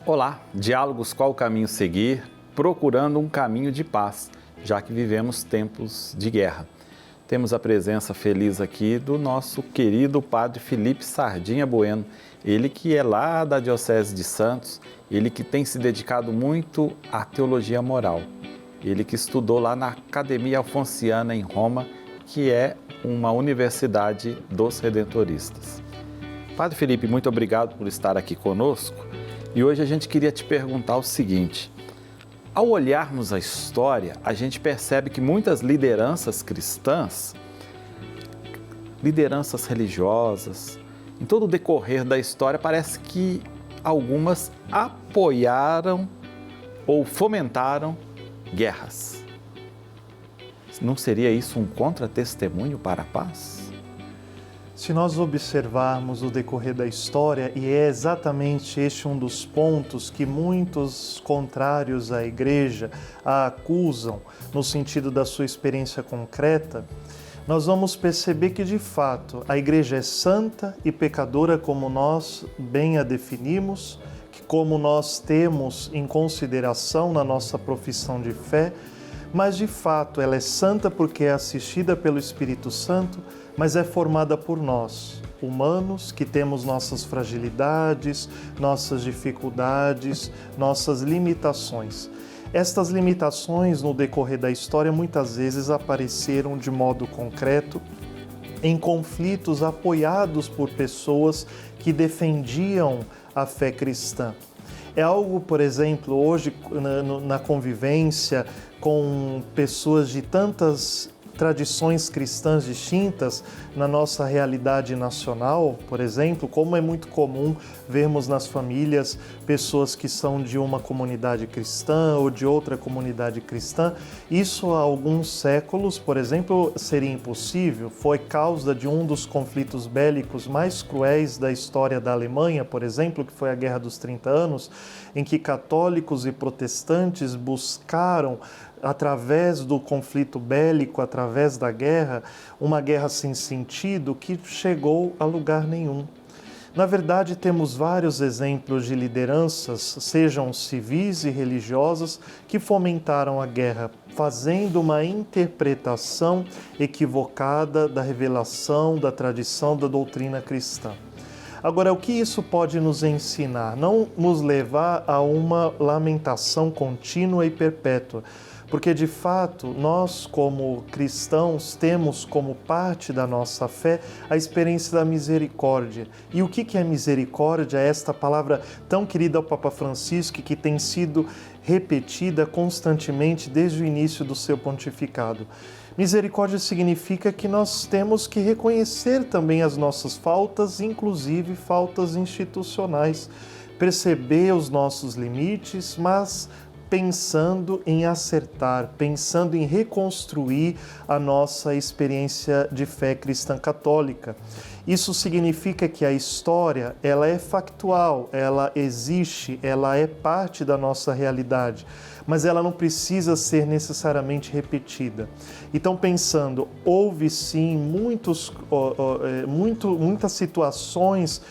Olá, diálogos qual o caminho seguir, procurando um caminho de paz, já que vivemos tempos de guerra. Temos a presença feliz aqui do nosso querido Padre Felipe Sardinha Bueno, ele que é lá da Diocese de Santos, ele que tem se dedicado muito à teologia moral, ele que estudou lá na Academia Alfonsiana em Roma, que é uma universidade dos redentoristas. Padre Felipe, muito obrigado por estar aqui conosco. E hoje a gente queria te perguntar o seguinte: ao olharmos a história, a gente percebe que muitas lideranças cristãs, lideranças religiosas, em todo o decorrer da história, parece que algumas apoiaram ou fomentaram guerras. Não seria isso um contra-testemunho para a paz? Se nós observarmos o decorrer da história, e é exatamente este um dos pontos que muitos contrários à Igreja a acusam no sentido da sua experiência concreta, nós vamos perceber que, de fato, a Igreja é santa e pecadora como nós bem a definimos, que como nós temos em consideração na nossa profissão de fé, mas, de fato, ela é santa porque é assistida pelo Espírito Santo, mas é formada por nós, humanos, que temos nossas fragilidades, nossas dificuldades, nossas limitações. Estas limitações, no decorrer da história, muitas vezes apareceram de modo concreto em conflitos apoiados por pessoas que defendiam a fé cristã. É algo, por exemplo, hoje na convivência com pessoas de tantas tradições cristãs distintas na nossa realidade nacional, por exemplo, como é muito comum vermos nas famílias pessoas que são de uma comunidade cristã ou de outra comunidade cristã. Isso há alguns séculos, por exemplo, seria impossível. Foi causa de um dos conflitos bélicos mais cruéis da história da Alemanha, por exemplo, que foi a Guerra dos 30 Anos, em que católicos e protestantes buscaram, através do conflito bélico, através da guerra, uma guerra sem sentido que chegou a lugar nenhum. Na verdade, temos vários exemplos de lideranças, sejam civis e religiosas, que fomentaram a guerra, fazendo uma interpretação equivocada da revelação, da tradição, da doutrina cristã. Agora, o que isso pode nos ensinar? Não nos levar a uma lamentação contínua e perpétua, porque, de fato, nós, como cristãos, temos como parte da nossa fé a experiência da misericórdia. E o que é misericórdia? É esta palavra tão querida ao Papa Francisco, que tem sido repetida constantemente desde o início do seu pontificado. Misericórdia significa que nós temos que reconhecer também as nossas faltas, inclusive faltas institucionais, perceber os nossos limites, mas pensando em acertar, pensando em reconstruir a nossa experiência de fé cristã católica. Isso significa que a história, ela é factual, ela existe, ela é parte da nossa realidade, mas ela não precisa ser necessariamente repetida. Então, pensando, houve sim muitas situações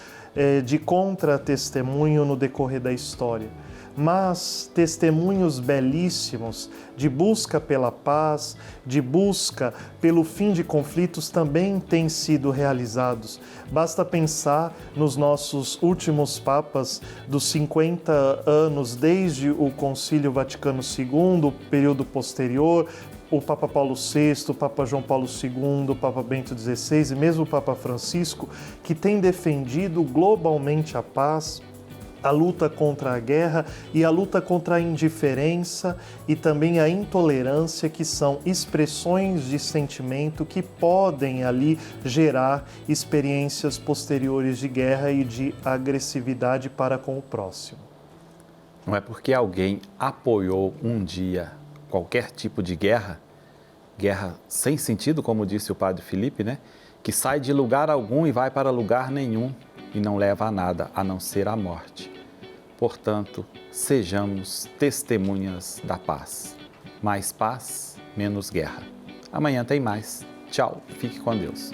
de contra-testemunho no decorrer da história, mas testemunhos belíssimos de busca pela paz, de busca pelo fim de conflitos também têm sido realizados. Basta pensar nos nossos últimos papas dos 50 anos, desde o Concílio Vaticano II, o período posterior, o Papa Paulo VI, o Papa João Paulo II, o Papa Bento XVI e mesmo o Papa Francisco, que têm defendido globalmente a paz, a luta contra a guerra e a luta contra a indiferença e também a intolerância, que são expressões de sentimento que podem ali gerar experiências posteriores de guerra e de agressividade para com o próximo. Não é porque alguém apoiou um dia qualquer tipo de guerra, guerra sem sentido, como disse o Padre Felipe, né? Que sai de lugar algum e vai para lugar nenhum e não leva a nada, a não ser a morte. Portanto, sejamos testemunhas da paz. Mais paz, menos guerra. Amanhã tem mais. Tchau, fique com Deus.